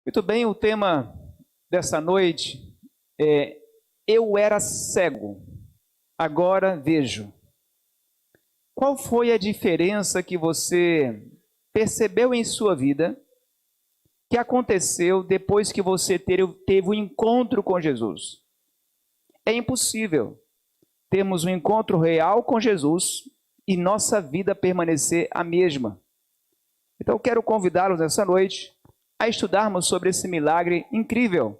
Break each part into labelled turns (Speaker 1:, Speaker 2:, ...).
Speaker 1: Muito bem, o tema dessa noite é Eu era cego, agora vejo. Qual foi a diferença que você percebeu em sua vida que aconteceu depois que você teve um encontro com Jesus? É impossível termos um encontro real com Jesus e nossa vida permanecer a mesma. Então eu quero convidá-los nessa noite a estudarmos sobre esse milagre incrível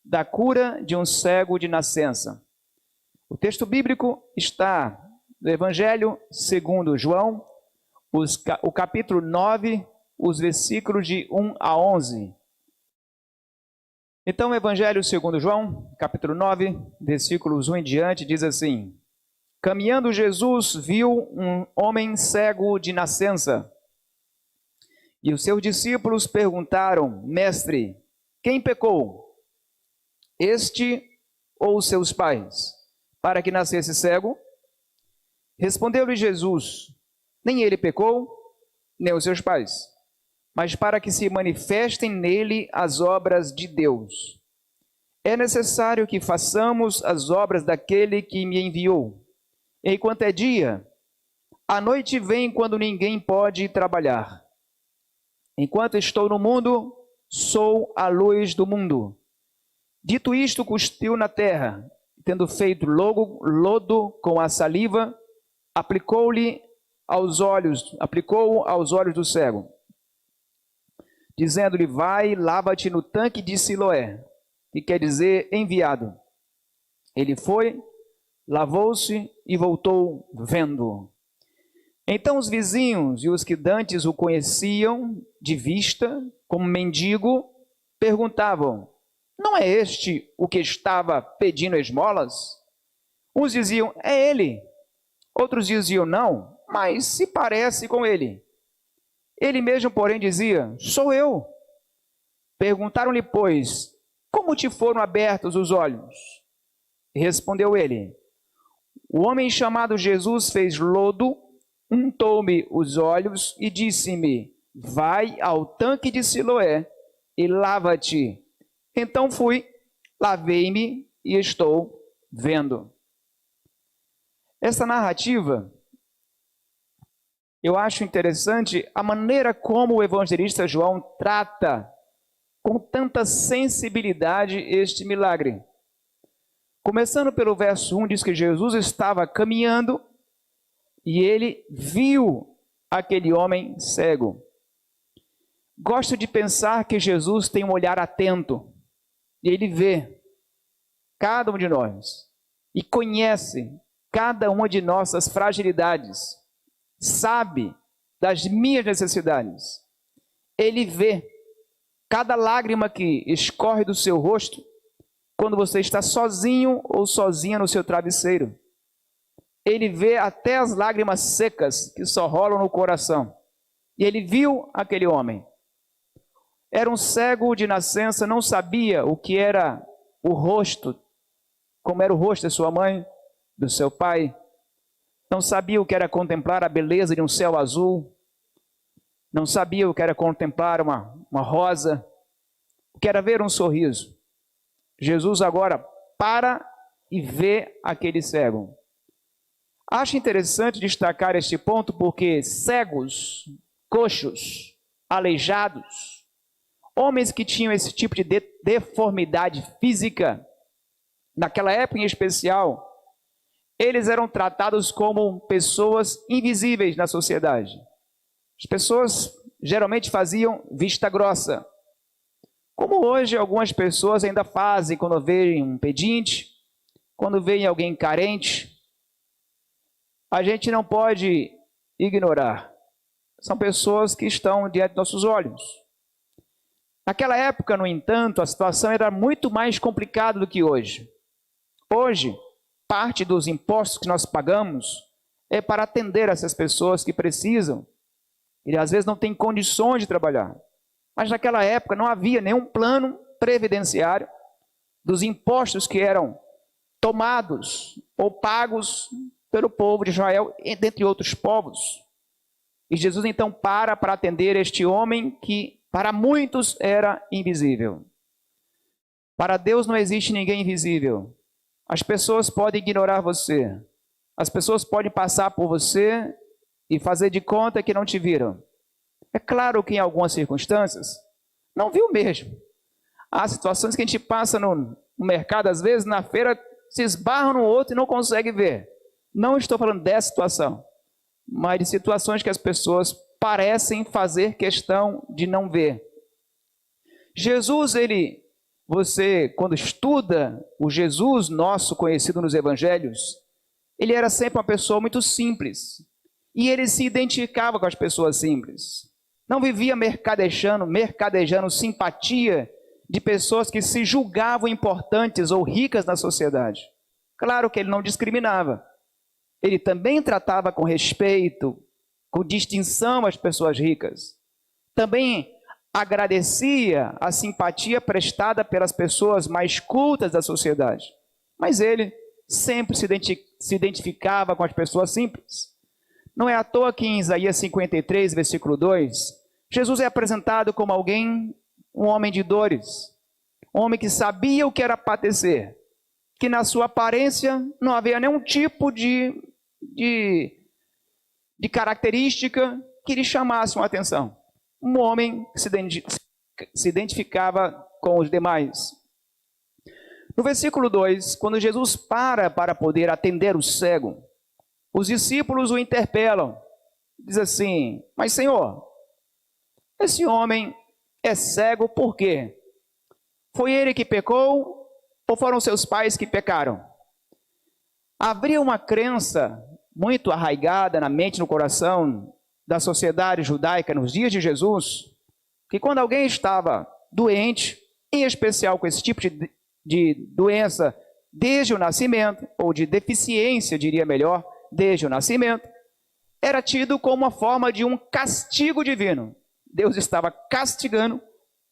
Speaker 1: da cura de um cego de nascença. O texto bíblico está no Evangelho segundo João, o capítulo 9, os versículos de 1 a 11. Então, o Evangelho segundo João, capítulo 9, versículos 1 em diante, diz assim: Caminhando Jesus viu um homem cego de nascença. E os seus discípulos perguntaram: Mestre, quem pecou? Este ou os seus pais, para que nascesse cego? Respondeu-lhe Jesus: Nem ele pecou, nem os seus pais, mas para que se manifestem nele as obras de Deus. É necessário que façamos as obras daquele que me enviou. Enquanto é dia, a noite vem quando ninguém pode trabalhar. Enquanto estou no mundo, sou a luz do mundo. Dito isto, cuspiu na terra, tendo feito lodo com a saliva, aplicou aos olhos do cego, dizendo-lhe: Vai, lava-te no tanque de Siloé, que quer dizer enviado. Ele foi, lavou-se e voltou vendo. Então os vizinhos e os que dantes o conheciam de vista, como mendigo, perguntavam: Não é este o que estava pedindo esmolas? Uns diziam: É ele. Outros diziam: Não, mas se parece com ele. Ele mesmo, porém, dizia: Sou eu. Perguntaram-lhe, pois: Como te foram abertos os olhos? Respondeu ele: O homem chamado Jesus fez lodo, untou-me os olhos e disse-me: Vai ao tanque de Siloé e lava-te. Então fui, lavei-me e estou vendo. Essa narrativa, eu acho interessante a maneira como o evangelista João trata com tanta sensibilidade este milagre. Começando pelo verso 1, diz que Jesus estava caminhando e ele viu aquele homem cego. Gosto de pensar que Jesus tem um olhar atento e ele vê cada um de nós e conhece cada uma de nossas fragilidades, sabe das minhas necessidades. Ele vê cada lágrima que escorre do seu rosto quando você está sozinho ou sozinha no seu travesseiro. Ele vê até as lágrimas secas que só rolam no coração. E ele viu aquele homem. Era um cego de nascença, não sabia o que era o rosto, como era o rosto da sua mãe, do seu pai. Não sabia o que era contemplar a beleza de um céu azul. Não sabia o que era contemplar uma rosa. O que era ver um sorriso. Jesus agora para e vê aquele cego. Acho interessante destacar este ponto porque cegos, coxos, aleijados, homens que tinham esse tipo de deformidade física, naquela época em especial, eles eram tratados como pessoas invisíveis na sociedade. As pessoas geralmente faziam vista grossa, como hoje algumas pessoas ainda fazem quando veem um pedinte, quando veem alguém carente. A gente não pode ignorar. São pessoas que estão diante de nossos olhos. Naquela época, no entanto, a situação era muito mais complicada do que hoje. Hoje, parte dos impostos que nós pagamos é para atender essas pessoas que precisam e às vezes não têm condições de trabalhar. Mas naquela época não havia nenhum plano previdenciário dos impostos que eram tomados ou pagos pelo povo de Israel, dentre outros povos. E Jesus então para atender este homem que Para muitos era invisível. Para Deus não existe ninguém invisível. As pessoas podem ignorar você. As pessoas podem passar por você e fazer de conta que não te viram. É claro que em algumas circunstâncias, não viu mesmo. Há situações que a gente passa no mercado, às vezes, na feira, se esbarra no outro e não consegue ver. Não estou falando dessa situação, mas de situações que as pessoas parecem fazer questão de não ver. Jesus, você, quando estuda o Jesus nosso conhecido nos evangelhos, ele era sempre uma pessoa muito simples. E ele se identificava com as pessoas simples. Não vivia mercadejando simpatia de pessoas que se julgavam importantes ou ricas na sociedade. Claro que ele não discriminava. Ele também tratava com respeito, com distinção as pessoas ricas. Também agradecia a simpatia prestada pelas pessoas mais cultas da sociedade. Mas ele sempre se identificava com as pessoas simples. Não é à toa que em Isaías 53, versículo 2, Jesus é apresentado como alguém, um homem de dores, um homem que sabia o que era padecer, que na sua aparência não havia nenhum tipo de característica que lhe chamasse uma atenção. Um homem que se identificava com os demais. No versículo 2, quando Jesus para poder atender o cego, os discípulos o interpelam. Diz assim: mas Senhor, esse homem é cego por quê? Foi ele que pecou ou foram seus pais que pecaram? Havia uma crença muito arraigada na mente e no coração da sociedade judaica nos dias de Jesus, que quando alguém estava doente, em especial com esse tipo de doença desde o nascimento, ou de deficiência, diria melhor, desde o nascimento, era tido como uma forma de um castigo divino. Deus estava castigando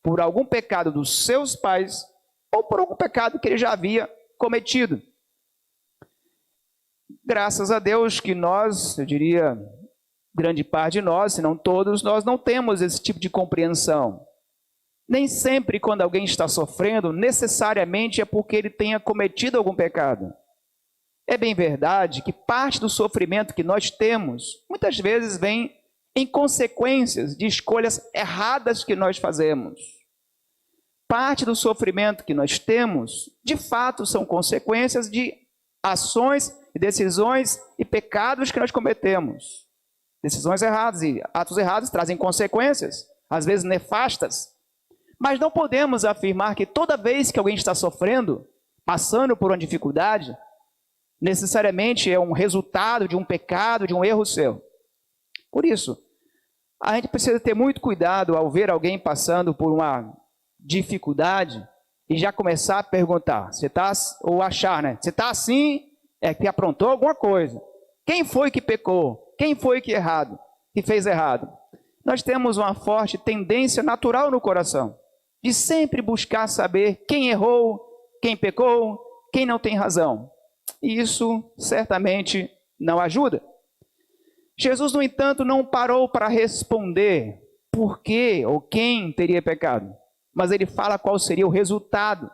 Speaker 1: por algum pecado dos seus pais ou por algum pecado que ele já havia cometido. Graças a Deus que nós, eu diria, grande parte de nós, se não todos, nós não temos esse tipo de compreensão. Nem sempre quando alguém está sofrendo, necessariamente é porque ele tenha cometido algum pecado. É bem verdade que parte do sofrimento que nós temos, muitas vezes vem em consequências de escolhas erradas que nós fazemos. Parte do sofrimento que nós temos, de fato, são consequências de ações, decisões e pecados que nós cometemos. Decisões erradas e atos errados trazem consequências, às vezes nefastas. Mas não podemos afirmar que toda vez que alguém está sofrendo, passando por uma dificuldade, necessariamente é um resultado de um pecado, de um erro seu. Por isso, a gente precisa ter muito cuidado ao ver alguém passando por uma dificuldade e já começar a perguntar, ou achar, né? Você está assim, é que aprontou alguma coisa. Quem foi que pecou? Quem foi que fez errado? Nós temos uma forte tendência natural no coração de sempre buscar saber quem errou, quem pecou, quem não tem razão. E isso certamente não ajuda. Jesus, no entanto, não parou para responder por que ou quem teria pecado, mas ele fala qual seria o resultado.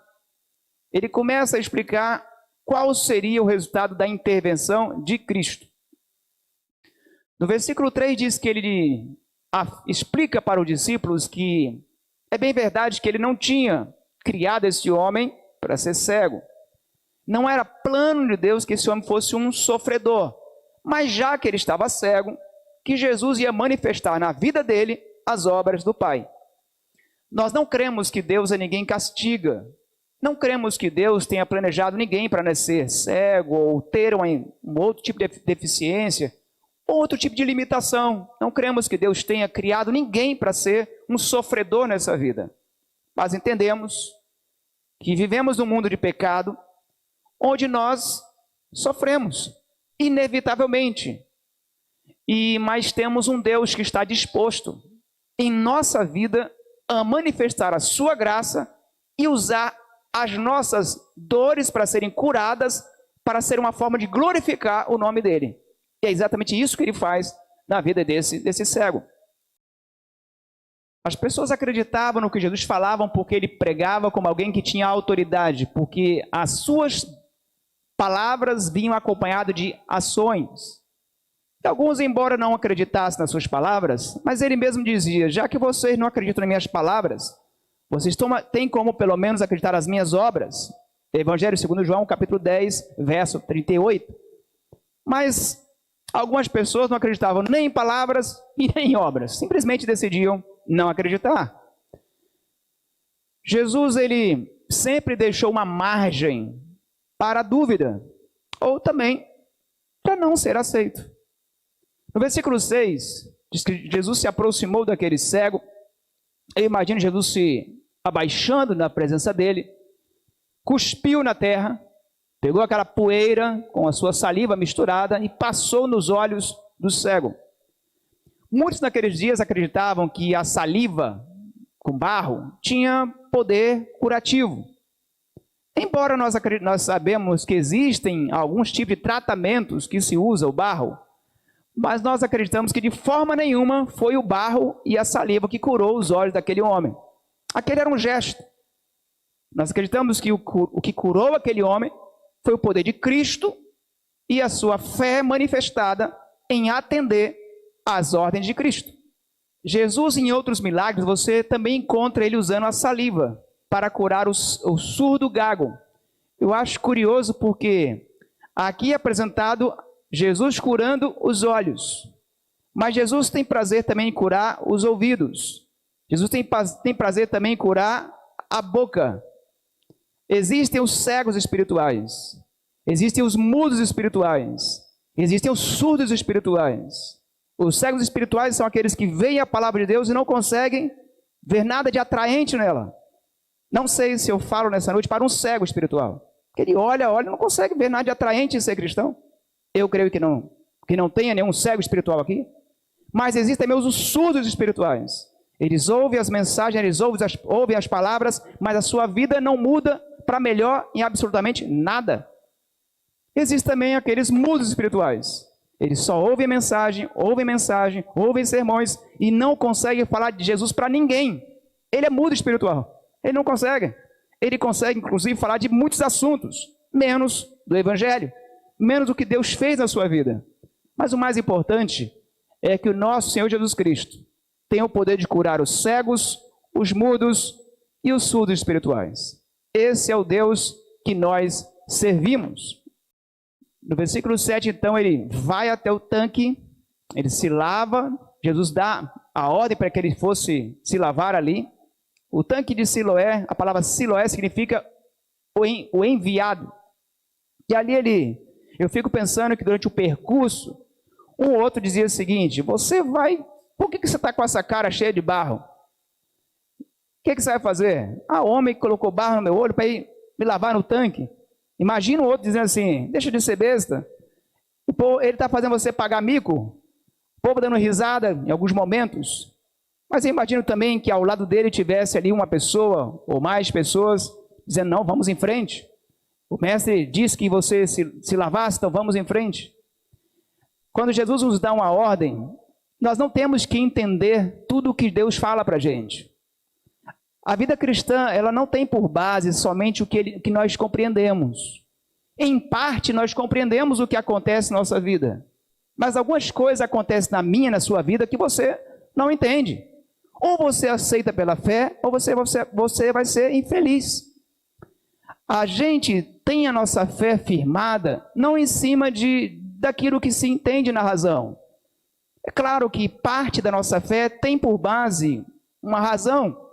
Speaker 1: Ele começa a explicar qual seria o resultado da intervenção de Cristo. No versículo 3 diz que ele explica para os discípulos que é bem verdade que ele não tinha criado esse homem para ser cego. Não era plano de Deus que esse homem fosse um sofredor. Mas já que ele estava cego, que Jesus ia manifestar na vida dele as obras do Pai. Nós não cremos que Deus a ninguém castiga. Não cremos que Deus tenha planejado ninguém para nascer cego ou ter um outro tipo de deficiência, outro tipo de limitação. Não cremos que Deus tenha criado ninguém para ser um sofredor nessa vida. Mas entendemos que vivemos num mundo de pecado, onde nós sofremos, inevitavelmente. Mas temos um Deus que está disposto, em nossa vida, a manifestar a sua graça e usar as nossas dores para serem curadas, para ser uma forma de glorificar o nome dele. E é exatamente isso que ele faz na vida desse cego. As pessoas acreditavam no que Jesus falava porque ele pregava como alguém que tinha autoridade, porque as suas palavras vinham acompanhadas de ações. E alguns, embora não acreditassem nas suas palavras, mas ele mesmo dizia: já que vocês não acreditam nas minhas palavras, vocês têm como pelo menos acreditar nas minhas obras. Evangelho segundo João, capítulo 10, verso 38. Mas algumas pessoas não acreditavam nem em palavras e nem em obras. Simplesmente decidiam não acreditar. Jesus, ele sempre deixou uma margem para a dúvida, ou também para não ser aceito. No versículo 6, diz que Jesus se aproximou daquele cego. Eu imagino Jesus se abaixando na presença dele, cuspiu na terra, pegou aquela poeira com a sua saliva misturada e passou nos olhos do cego. Muitos naqueles dias acreditavam que a saliva com barro tinha poder curativo. Embora nós sabemos que existem alguns tipos de tratamentos que se usa o barro, mas nós acreditamos que de forma nenhuma foi o barro e a saliva que curou os olhos daquele homem. Aquele era um gesto. Nós acreditamos que o que curou aquele homem foi o poder de Cristo e a sua fé manifestada em atender às ordens de Cristo. Jesus, em outros milagres, você também encontra ele usando a saliva para curar o surdo gago. Eu acho curioso porque aqui é apresentado Jesus curando os olhos, mas Jesus tem prazer também em curar os ouvidos. Jesus tem prazer também em curar a boca. Existem os cegos espirituais, existem os mudos espirituais, existem os surdos espirituais. Os cegos espirituais são aqueles que veem a palavra de Deus e não conseguem ver nada de atraente nela. Não sei se eu falo nessa noite para um cego espiritual. Ele olha e não consegue ver nada de atraente em ser cristão. Eu creio que não tenha nenhum cego espiritual aqui. Mas existem também os surdos espirituais. Eles ouvem as mensagens, eles ouvem as palavras, mas a sua vida não muda para melhor em absolutamente nada. Existem também aqueles mudos espirituais. Eles só ouvem mensagem, ouvem sermões e não conseguem falar de Jesus para ninguém. Ele é mudo espiritual. Ele não consegue. Ele consegue, inclusive, falar de muitos assuntos, menos do Evangelho, menos do que Deus fez na sua vida. Mas o mais importante é que o nosso Senhor Jesus Cristo tem o poder de curar os cegos, os mudos e os surdos espirituais. Esse é o Deus que nós servimos. No versículo 7, então, ele vai até o tanque, ele se lava, Jesus dá a ordem para que ele fosse se lavar ali. O tanque de Siloé, a palavra Siloé significa o enviado. E ali eu fico pensando que durante o percurso, um ou outro dizia o seguinte: por que você está com essa cara cheia de barro? O que você vai fazer? O homem colocou barro no meu olho para ir me lavar no tanque. Imagina o outro dizendo assim: deixa de ser besta. Ele está fazendo você pagar mico. O povo dando risada em alguns momentos. Mas eu imagino também que ao lado dele tivesse ali uma pessoa ou mais pessoas dizendo: não, vamos em frente. O mestre disse que você se lavasse, então vamos em frente. Quando Jesus nos dá uma ordem, nós não temos que entender tudo o que Deus fala para a gente. A vida cristã, ela não tem por base somente o que nós compreendemos. Em parte, nós compreendemos o que acontece na nossa vida. Mas algumas coisas acontecem na minha, na sua vida, que você não entende. Ou você aceita pela fé, ou você vai ser infeliz. A gente tem a nossa fé firmada, não em cima daquilo que se entende na razão. É claro que parte da nossa fé tem por base uma razão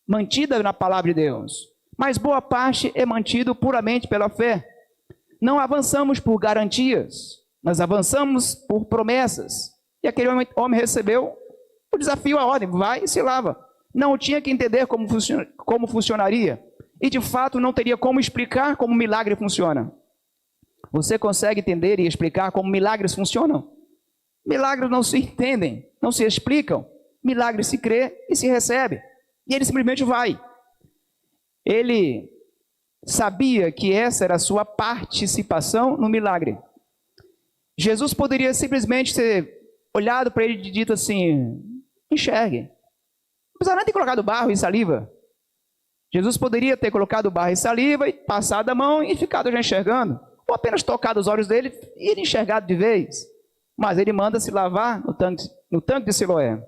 Speaker 1: mantida na palavra de Deus, mas boa parte é mantido puramente pela fé. Não avançamos por garantias, nós avançamos por promessas. E aquele homem recebeu o desafio, a ordem: vai e se lava. Não tinha que entender como funcionaria, e de fato não teria como explicar como o milagre funciona. Você consegue entender e explicar como milagres funcionam? Milagres não se entendem, não se explicam. Milagre se crê e se recebe. E ele simplesmente vai. Ele sabia que essa era a sua participação no milagre. Jesus poderia simplesmente ter olhado para ele e dito assim: enxergue, precisava nem ter colocado barro e saliva. Jesus poderia ter colocado barro e saliva e passado a mão e ficado já enxergando. Ou apenas tocado os olhos dele e ele enxergado de vez. Mas ele manda se lavar no tanque de Siloé.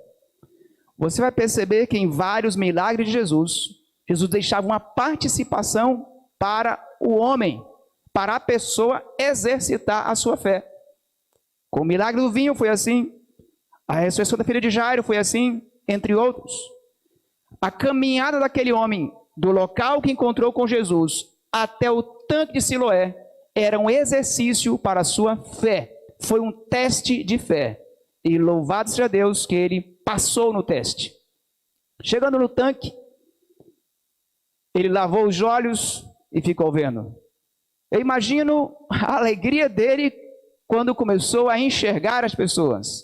Speaker 1: Você vai perceber que em vários milagres de Jesus, Jesus deixava uma participação para o homem, para a pessoa exercitar a sua fé. Com o milagre do vinho foi assim, a ressurreição da filha de Jairo foi assim, entre outros. A caminhada daquele homem do local que encontrou com Jesus até o tanque de Siloé era um exercício para a sua fé. Foi um teste de fé. E louvado seja Deus que ele passou no teste. Chegando no tanque, ele lavou os olhos e ficou vendo. Eu imagino a alegria dele quando começou a enxergar as pessoas.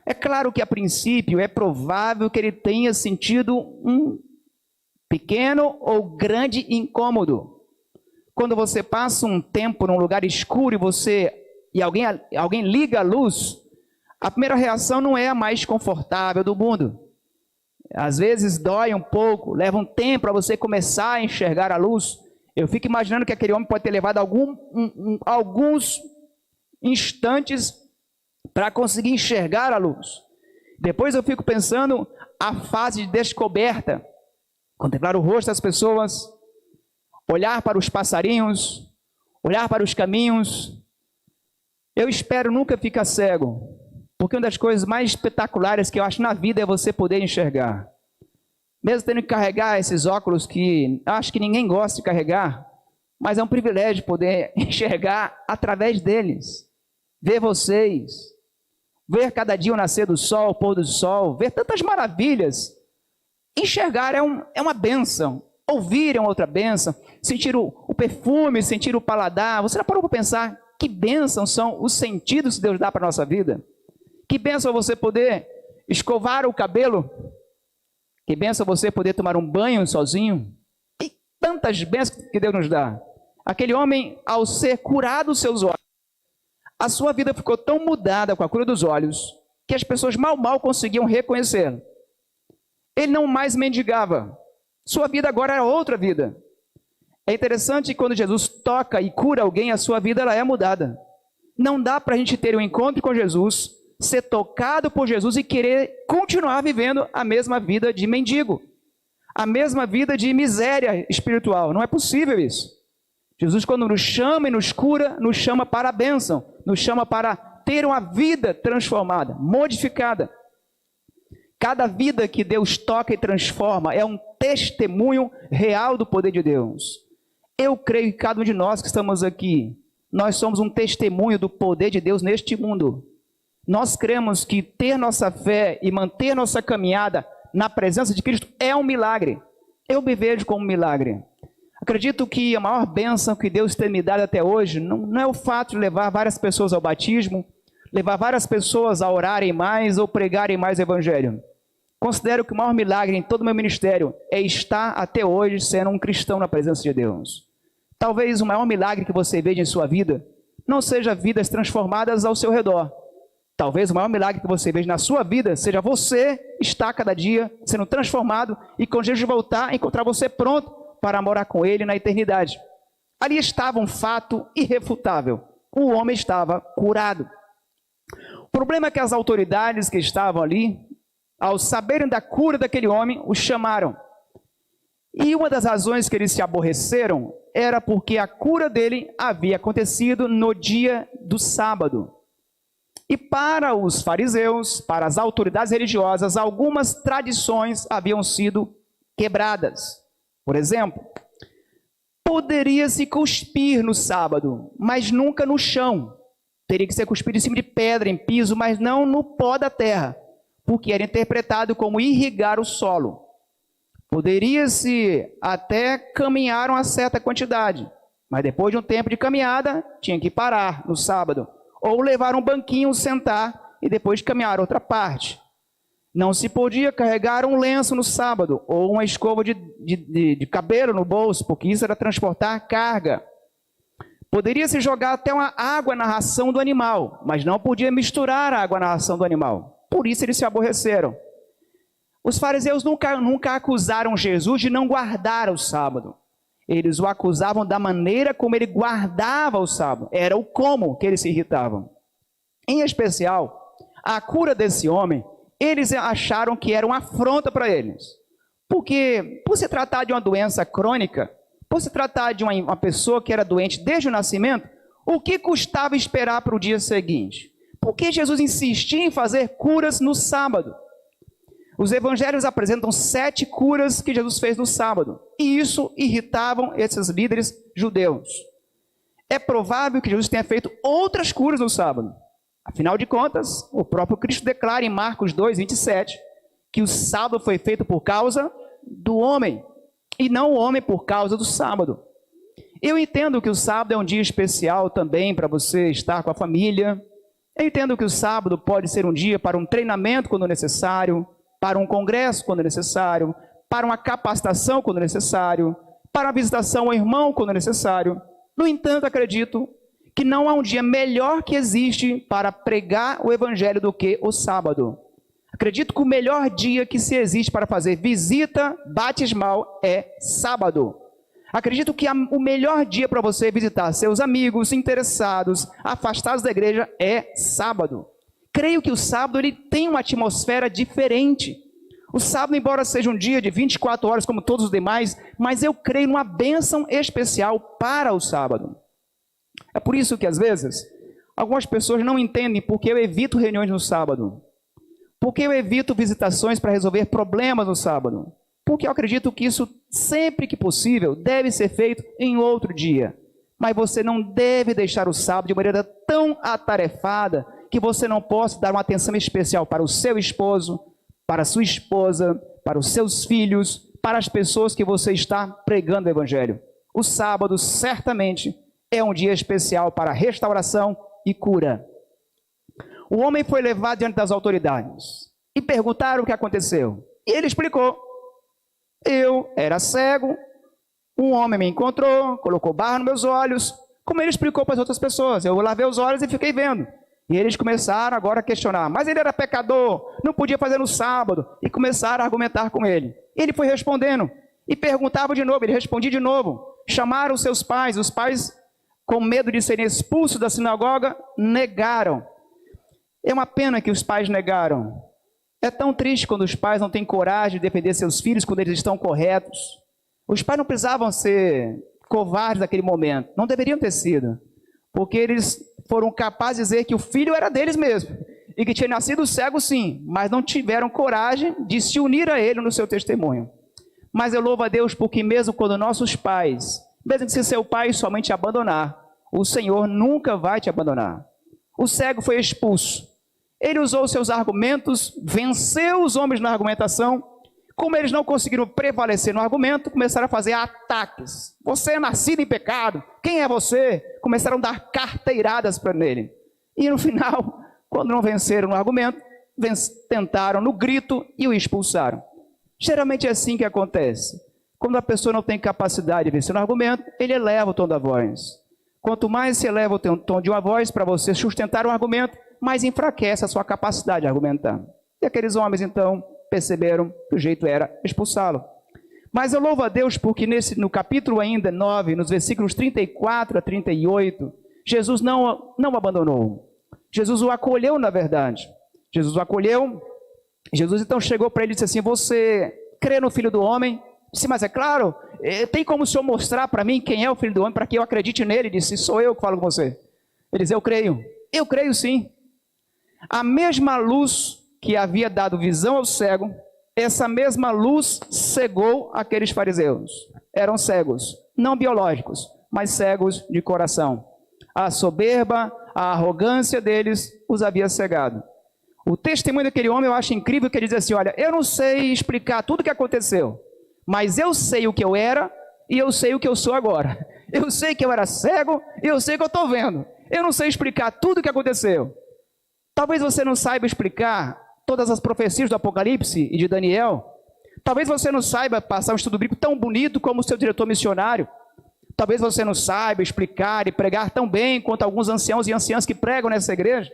Speaker 1: É claro que a princípio é provável que ele tenha sentido um pequeno ou grande incômodo. Quando você passa um tempo num lugar escuro e alguém liga a luz, a primeira reação não é a mais confortável do mundo. Às vezes dói um pouco, leva um tempo para você começar a enxergar a luz. Eu fico imaginando que aquele homem pode ter levado alguns instantes para conseguir enxergar a luz. Depois eu fico pensando a fase de descoberta, contemplar o rosto das pessoas, olhar para os passarinhos, olhar para os caminhos. Eu espero nunca ficar cego, porque uma das coisas mais espetaculares que eu acho na vida é você poder enxergar. Mesmo tendo que carregar esses óculos que acho que ninguém gosta de carregar, mas é um privilégio poder enxergar através deles. Ver vocês, ver cada dia o nascer do sol, o pôr do sol, ver tantas maravilhas. Enxergar é uma bênção, ouvir é uma outra bênção, sentir o perfume, sentir o paladar. Você já parou para pensar que bênção são os sentidos que Deus dá para a nossa vida? Que bênção você poder escovar o cabelo, que bênção você poder tomar um banho sozinho, e tantas bênçãos que Deus nos dá. Aquele homem, ao ser curado os seus olhos, a sua vida ficou tão mudada com a cura dos olhos, que as pessoas mal conseguiam reconhecê-lo. Ele não mais mendigava, sua vida agora era outra vida. É interessante que quando Jesus toca e cura alguém, a sua vida ela é mudada. Não dá para a gente ter um encontro com Jesus, ser tocado por Jesus e querer continuar vivendo a mesma vida de mendigo, a mesma vida de miséria espiritual. Não é possível isso. Jesus, quando nos chama e nos cura, nos chama para a bênção, nos chama para ter uma vida transformada, modificada. Cada vida que Deus toca e transforma é um testemunho real do poder de Deus. Eu creio que cada um de nós que estamos aqui, nós somos um testemunho do poder de Deus neste mundo. Nós cremos que ter nossa fé e manter nossa caminhada na presença de Cristo é um milagre. Eu me vejo como um milagre. Acredito que a maior bênção que Deus tem me dado até hoje não é o fato de levar várias pessoas ao batismo, levar várias pessoas a orarem mais ou pregarem mais o evangelho. Considero que o maior milagre em todo o meu ministério é estar até hoje sendo um cristão na presença de Deus. Talvez o maior milagre que você veja em sua vida não seja vidas transformadas ao seu redor. Talvez o maior milagre que você veja na sua vida seja você estar cada dia sendo transformado e quando Jesus voltar, encontrar você pronto para morar com Ele na eternidade. Ali estava um fato irrefutável. O homem estava curado. O problema é que as autoridades que estavam ali, ao saberem da cura daquele homem, o chamaram. E uma das razões que eles se aborreceram era porque a cura dele havia acontecido no dia do sábado. E para os fariseus, para as autoridades religiosas, algumas tradições haviam sido quebradas. Por exemplo, poderia-se cuspir no sábado, mas nunca no chão. Teria que ser cuspido em cima de pedra, em piso, mas não no pó da terra, porque era interpretado como irrigar o solo. Poderia-se até caminhar uma certa quantidade, mas depois de um tempo de caminhada, tinha que parar no sábado, ou levar um banquinho, sentar e depois caminhar outra parte. Não se podia carregar um lenço no sábado, ou uma escova de cabelo no bolso, porque isso era transportar carga. Poderia-se jogar até uma água na ração do animal, mas não podia misturar a água na ração do animal. Por isso eles se aborreceram. Os fariseus nunca acusaram Jesus de não guardar o sábado. Eles o acusavam da maneira como ele guardava o sábado. Era o como que eles se irritavam. Em especial, a cura desse homem, eles acharam que era uma afronta para eles. Porque, por se tratar de uma doença crônica, por se tratar de uma pessoa que era doente desde o nascimento, o que custava esperar para o dia seguinte? Por que Jesus insistia em fazer curas no sábado? Os evangelhos apresentam 7 curas que Jesus fez no sábado. E isso irritavam esses líderes judeus. É provável que Jesus tenha feito outras curas no sábado. Afinal de contas, o próprio Cristo declara em Marcos 2, 27, que o sábado foi feito por causa do homem, e não o homem por causa do sábado. Eu entendo que o sábado é um dia especial também para você estar com a família. Eu entendo que o sábado pode ser um dia para um treinamento quando necessário, para um congresso quando necessário, para uma capacitação quando necessário, para a visitação ao irmão quando necessário. No entanto, acredito que não há um dia melhor que existe para pregar o evangelho do que o sábado. Acredito que o melhor dia que se existe para fazer visita batismal é sábado. Acredito que o melhor dia para você visitar seus amigos, interessados, afastados da igreja é sábado. Creio que o sábado ele tem uma atmosfera diferente. O sábado, embora seja um dia de 24 horas como todos os demais, mas eu creio numa bênção especial para o sábado. É por isso que às vezes algumas pessoas não entendem porque eu evito reuniões no sábado. Porque eu evito visitações para resolver problemas no sábado. Porque eu acredito que isso, sempre que possível, deve ser feito em outro dia. Mas você não deve deixar o sábado de maneira tão atarefada que você não possa dar uma atenção especial para o seu esposo, para a sua esposa, para os seus filhos, para as pessoas que você está pregando o evangelho. O sábado, certamente, é um dia especial para restauração e cura. O homem foi levado diante das autoridades e perguntaram o que aconteceu. E ele explicou. Eu era cego, um homem me encontrou, colocou barro nos meus olhos, como ele explicou para as outras pessoas. Eu lavei os olhos e fiquei vendo. E eles começaram agora a questionar, mas ele era pecador, não podia fazer no sábado. E começaram a argumentar com ele. Ele foi respondendo e perguntava de novo, ele respondia de novo. Chamaram seus pais, os pais, com medo de serem expulsos da sinagoga, negaram. É uma pena que os pais negaram. É tão triste quando os pais não têm coragem de defender seus filhos quando eles estão corretos. Os pais não precisavam ser covardes naquele momento. Não deveriam ter sido. Porque eles foram capazes de dizer que o filho era deles mesmo. E que tinha nascido cego sim. Mas não tiveram coragem de se unir a ele no seu testemunho. Mas eu louvo a Deus porque mesmo quando nossos pais, mesmo que se seu pai somente te abandonar, o Senhor nunca vai te abandonar. O cego foi expulso. Ele usou seus argumentos, venceu os homens na argumentação. Como eles não conseguiram prevalecer no argumento, começaram a fazer ataques. Você é nascido em pecado. Quem é você? Começaram a dar carteiradas para ele. E no final, quando não venceram no argumento, tentaram no grito e o expulsaram. Geralmente é assim que acontece. Quando a pessoa não tem capacidade de vencer no argumento, ele eleva o tom da voz. Quanto mais se eleva o tom de uma voz para você sustentar um argumento, mais enfraquece a sua capacidade de argumentar. E aqueles homens, então, perceberam que o jeito era expulsá-lo. Mas eu louvo a Deus porque no capítulo ainda 9, nos versículos 34 a 38, Jesus não o abandonou. Jesus o acolheu, na verdade. Jesus o acolheu. Jesus então chegou para ele e disse assim, você crê no Filho do Homem? Disse, mas é claro, tem como o Senhor mostrar para mim quem é o Filho do Homem, para que eu acredite nele? Ele disse, sou eu que falo com você. Ele disse, eu creio sim. A mesma luz que havia dado visão ao cego, essa mesma luz cegou aqueles fariseus. Eram cegos, não biológicos, mas cegos de coração. A soberba, a arrogância deles os havia cegado. O testemunho daquele homem eu acho incrível, que ele diz assim, olha, eu não sei explicar tudo o que aconteceu, mas eu sei o que eu era e eu sei o que eu sou agora. Eu sei que eu era cego e eu sei que eu estou vendo. Eu não sei explicar tudo o que aconteceu. Talvez você não saiba explicar todas as profecias do Apocalipse e de Daniel. Talvez você não saiba passar um estudo bíblico tão bonito como o seu diretor missionário. Talvez você não saiba explicar e pregar tão bem quanto alguns anciãos e anciãs que pregam nessa igreja.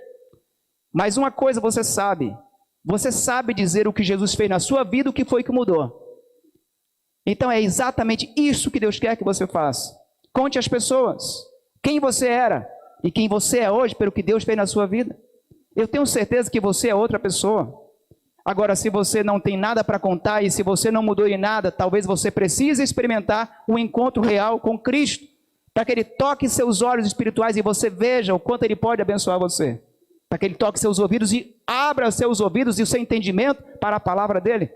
Speaker 1: Mas uma coisa você sabe, Você sabe dizer o que Jesus fez na sua vida, o que foi que mudou. Então é exatamente isso que Deus quer que você faça. Conte às pessoas quem você era e quem você é hoje pelo que Deus fez na sua vida. Eu tenho certeza que você é outra pessoa. Agora, se você não tem nada para contar e se você não mudou em nada, talvez você precise experimentar um encontro real com Cristo, para que Ele toque seus olhos espirituais e você veja o quanto Ele pode abençoar você. Para que Ele toque seus ouvidos e abra seus ouvidos e o seu entendimento para a palavra dEle.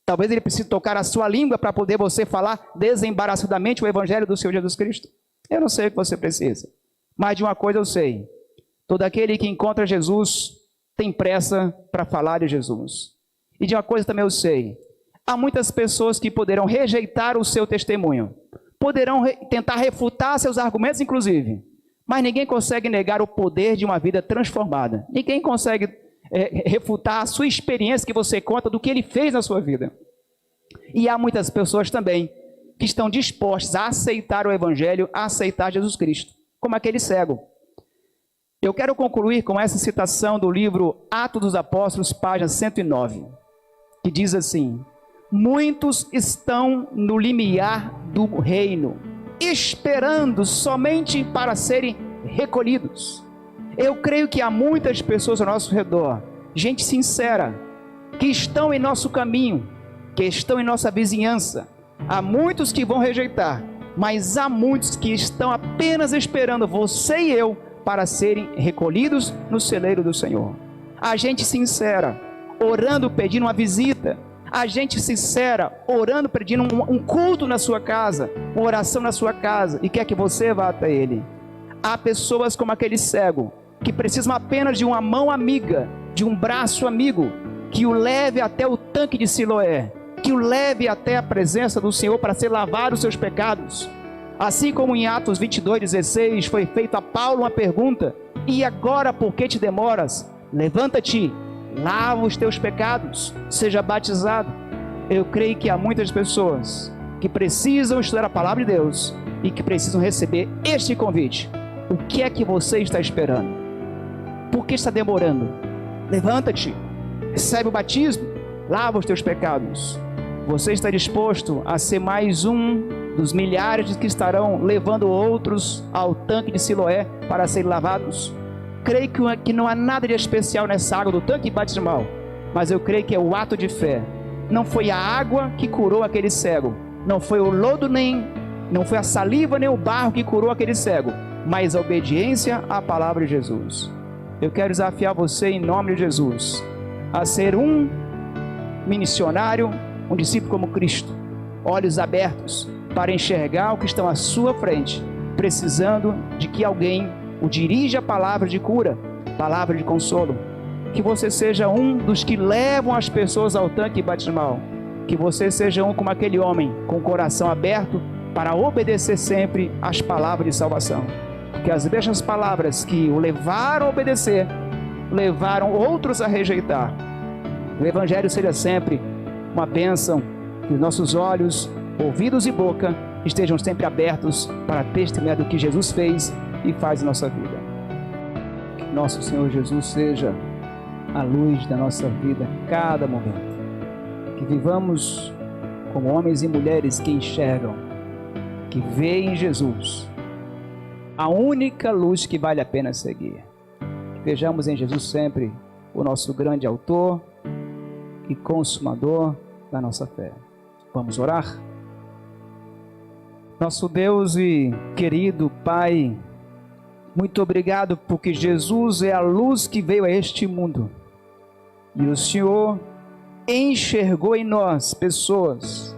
Speaker 1: Talvez Ele precise tocar a sua língua para poder você falar desembaraçadamente o Evangelho do Senhor Jesus Cristo. Eu não sei o que você precisa, mas de uma coisa eu sei. Todo aquele que encontra Jesus tem pressa para falar de Jesus. E de uma coisa também eu sei. Há muitas pessoas que poderão rejeitar o seu testemunho. Poderão tentar refutar seus argumentos, inclusive. Mas ninguém consegue negar o poder de uma vida transformada. Ninguém consegue refutar a sua experiência que você conta do que Ele fez na sua vida. E há muitas pessoas também que estão dispostas a aceitar o Evangelho, a aceitar Jesus Cristo, como aquele cego. Eu quero concluir com essa citação do livro Atos dos Apóstolos, página 109, que diz assim: muitos estão no limiar do reino, esperando somente para serem recolhidos. Eu creio que há muitas pessoas ao nosso redor, gente sincera, que estão em nosso caminho, que estão em nossa vizinhança. Há muitos que vão rejeitar, mas há muitos que estão apenas esperando você e eu para serem recolhidos no celeiro do Senhor. A gente sincera, orando, pedindo uma visita. A gente sincera, orando, pedindo um culto na sua casa, uma oração na sua casa, e quer que você vá até Ele. Há pessoas como aquele cego, que precisam apenas de uma mão amiga, de um braço amigo, que o leve até o tanque de Siloé, que o leve até a presença do Senhor para ser lavado os seus pecados. Assim como em Atos 22:16 foi feita a Paulo uma pergunta: e agora por que te demoras? Levanta-te, lava os teus pecados, seja batizado. Eu creio que há muitas pessoas que precisam estudar a palavra de Deus e que precisam receber este convite. O que é que você está esperando? Por que está demorando? Levanta-te, recebe o batismo, lava os teus pecados. Você está disposto a ser mais um dos milhares que estarão levando outros ao tanque de Siloé para serem lavados? Creio que não há nada de especial nessa água do tanque batismal, mas eu creio que é o ato de fé. Não foi a água que curou aquele cego, não foi o lodo não foi a saliva nem o barro que curou aquele cego, mas a obediência à palavra de Jesus. Eu quero desafiar você em nome de Jesus a ser um missionário, um discípulo como Cristo, olhos abertos para enxergar o que estão à sua frente, precisando de que alguém o dirija a palavra de cura, palavra de consolo. Que você seja um dos que levam as pessoas ao tanque batismal. Que você seja um como aquele homem, com o coração aberto para obedecer sempre às palavras de salvação. Porque as mesmas palavras que o levaram a obedecer, levaram outros a rejeitar. O Evangelho seja sempre uma bênção, que os nossos olhos, ouvidos e boca estejam sempre abertos para testemunhar do que Jesus fez e faz em nossa vida. Que nosso Senhor Jesus seja a luz da nossa vida a cada momento. Que vivamos como homens e mulheres que enxergam, que veem em Jesus a única luz que vale a pena seguir. Que vejamos em Jesus sempre o nosso grande autor e consumador da nossa fé. Vamos orar? Nosso Deus e querido Pai, muito obrigado porque Jesus é a luz que veio a este mundo. E o Senhor enxergou em nós pessoas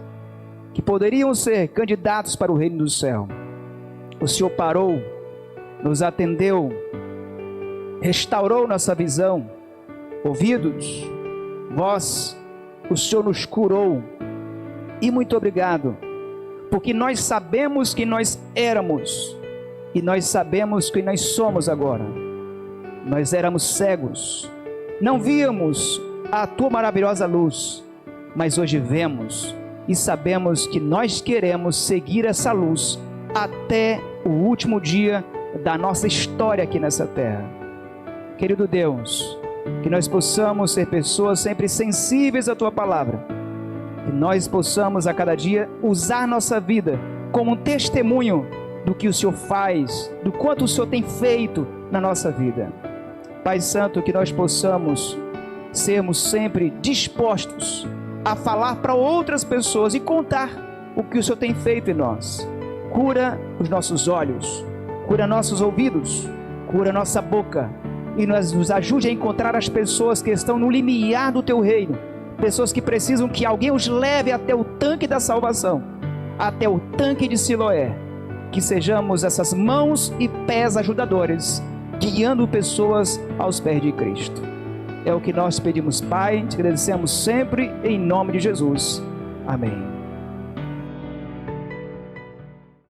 Speaker 1: que poderiam ser candidatos para o reino do céu. O Senhor parou, nos atendeu, restaurou nossa visão, ouvidos, voz. O Senhor nos curou. E muito obrigado, porque nós sabemos que nós éramos e nós sabemos que nós somos agora. Nós éramos cegos, não víamos a tua maravilhosa luz, mas hoje vemos e sabemos que nós queremos seguir essa luz até o último dia da nossa história aqui nessa terra. Querido Deus, que nós possamos ser pessoas sempre sensíveis à Tua palavra, que nós possamos a cada dia usar nossa vida como um testemunho do que o Senhor faz, do quanto o Senhor tem feito na nossa vida. Pai Santo, que nós possamos sermos sempre dispostos a falar para outras pessoas e contar o que o Senhor tem feito em nós. Cura os nossos olhos, cura nossos ouvidos, cura nossa boca e nos ajude a encontrar as pessoas que estão no limiar do Teu reino, pessoas que precisam que alguém os leve até o tanque da salvação, até o tanque de Siloé. Que sejamos essas mãos e pés ajudadores, guiando pessoas aos pés de Cristo. É o que nós pedimos, Pai, te agradecemos sempre em nome de Jesus. Amém.